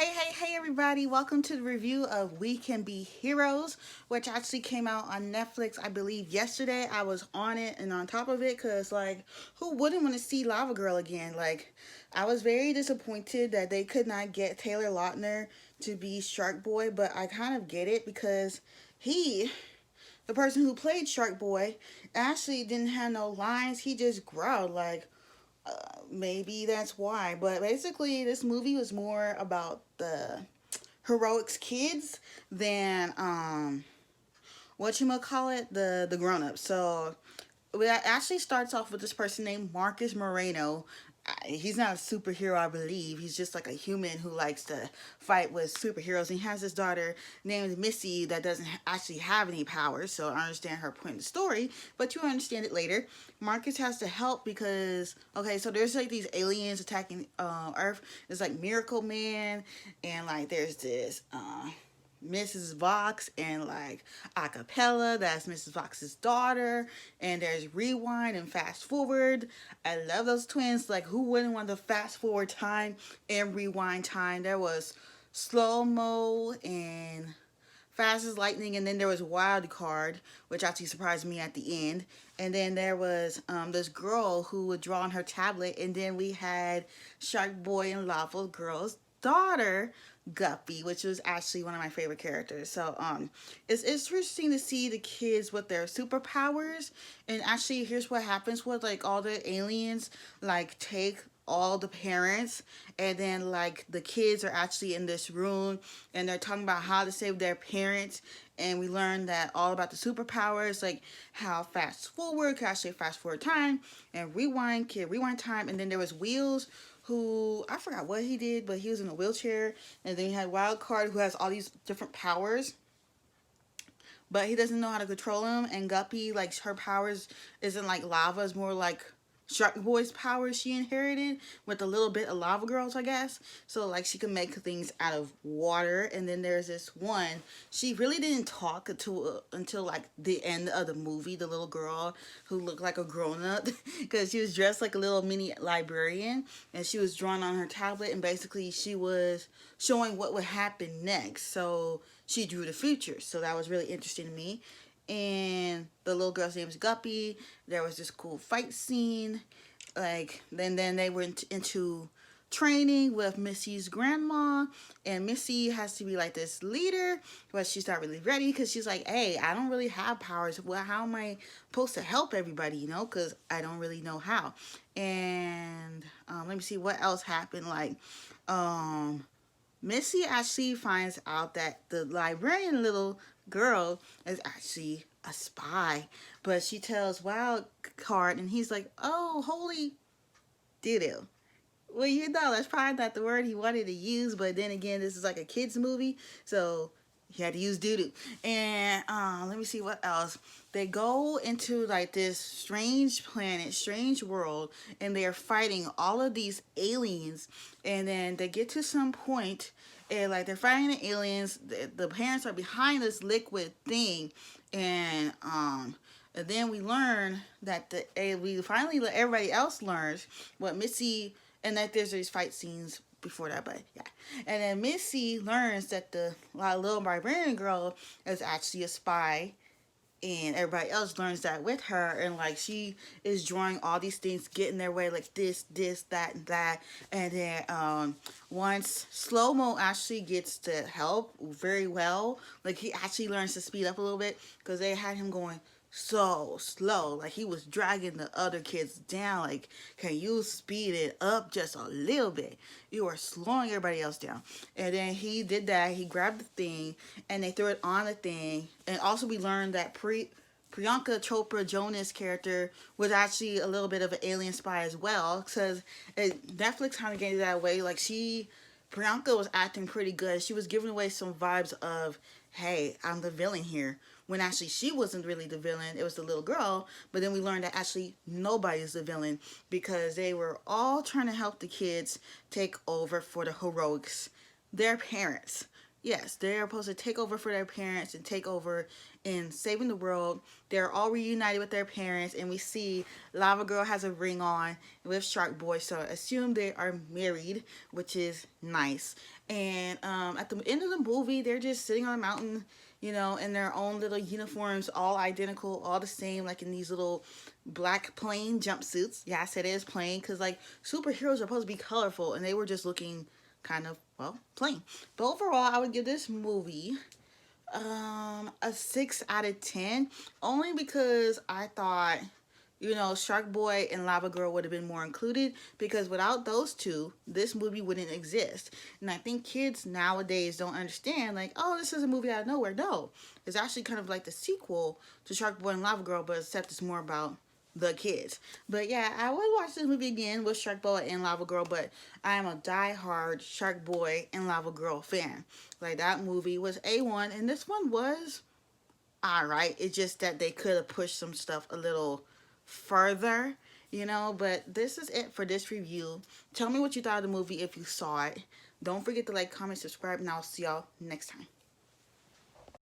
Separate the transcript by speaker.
Speaker 1: Hey everybody, welcome to the review of We Can Be Heroes, which actually came out on Netflix, I believe, yesterday. I was on it and on top of it because, like, who wouldn't want to see Lava Girl again? Like, I was very disappointed that they could not get Taylor Lautner to be Shark Boy, but I kind of get it because he, the person who played Shark Boy, actually didn't have no lines. He just growled, like, maybe that's why. But basically, this movie was more about the heroics kids than what you call it, the grown ups. So it actually starts off with this person named Marcus Moreno. He's not a superhero, I believe. He's just like a human who likes to fight with superheroes. And he has this daughter named Missy that doesn't actually have any powers. So I understand her point in the story, but you understand it later. Marcus has to help because, okay, so there's like these aliens attacking Earth. There's like Miracle Man, and like there's this Mrs. Vox and like acapella, that's Mrs. Vox's daughter, and there's rewind and fast forward. I love those twins. Like, who wouldn't want to fast forward time and rewind time? There was slow mo and fast as lightning, and then there was wild card, which actually surprised me at the end. And then there was this girl who would draw on her tablet, and then we had Shark Boy and Lava Girl's daughter, Guppy, which was actually one of my favorite characters. So it's interesting to see the kids with their superpowers. And actually, here's what happens with like all the aliens like take all the parents, and then like the kids are actually in this room and they're talking about how to save their parents, and we learn that all about the superpowers, like how fast forward can actually fast forward time, and rewind can rewind time. And then there was Wheels, who I forgot what he did, but he was in a wheelchair. And then you had Wild Card, who has all these different powers, but he doesn't know how to control them. And Guppy, like her powers isn't like lava; it's more like Shark Boy's powers she inherited with a little bit of Lava Girls, I guess. So like she can make things out of water. And then there's this one. She really didn't talk until like the end of the movie. The little girl who looked like a grown up because she was dressed like a little mini librarian, and she was drawn on her tablet, and basically she was showing what would happen next. So she drew the future. So that was really interesting to me. And the little girl's name is Guppy. There was this cool fight scene. Like then they went into training with Missy's grandma, and Missy has to be like this leader, but she's not really ready because she's like, hey, I don't really have powers. Well, how am I supposed to help everybody, because I don't really know how. And let me see what else happened. Like um Missy actually finds out that the librarian little girl is actually a spy, but she tells Wild Card, and he's like, "Oh, holy doo doo." Well, that's probably not the word he wanted to use, but then again, this is like a kids movie, so he had to use doo doo. And let me see what else. They go into like this strange planet, strange world, and they're fighting all of these aliens. And then they get to some point, and like they're fighting the aliens. The parents are behind this liquid thing, and then we learn that we finally let everybody else learns what Missy, and that there's these fight scenes before that, but yeah. And then Missy learns that the little librarian girl is actually a spy, and everybody else learns that with her. And like she is drawing all these things, get in their way, like this, that, and that. And then once Slow Mo actually gets to help very well, like he actually learns to speed up a little bit because they had him going so slow, like he was dragging the other kids down. Like, can you speed it up just a little bit? You are slowing everybody else down. And then he did that. He grabbed the thing and they threw it on the thing. And also we learned that Priyanka Chopra Jonas character was actually a little bit of an alien spy as well, because Netflix kind of gave that away. Like Priyanka was acting pretty good. She was giving away some vibes of, hey, I'm the villain here. When actually she wasn't really the villain, it was the little girl. But then we learned that actually nobody's the villain because they were all trying to help the kids take over for the heroics, their parents. Yes, they're supposed to take over for their parents and take over in saving the world. They're all reunited with their parents, and we see Lava Girl has a ring on with Shark Boy, so assume they are married, which is nice. And at the end of the movie, they're just sitting on a mountain, you know, in their own little uniforms, all identical, all the same, like in these little black plain jumpsuits. Yeah, I said it is plain because like superheroes are supposed to be colorful, and they were just looking kind of, well, plain. But overall, I would give this movie a 6 out of 10, only because I thought, you know, Shark Boy and Lava Girl would have been more included, because without those two, this movie wouldn't exist. And I think kids nowadays don't understand, like, oh, this is a movie out of nowhere. No, it's actually kind of like the sequel to Shark Boy and Lava Girl, but except it's more about the kids. But yeah, I would watch this movie again with Shark Boy and Lava Girl, but I am a die-hard Shark Boy and Lava Girl fan. Like, that movie was A1, and this one was alright. It's just that they could have pushed some stuff a little further, you know. But this is it for this review. Tell me what you thought of the movie if you saw it. Don't forget to like, comment, subscribe, and I'll see y'all next time.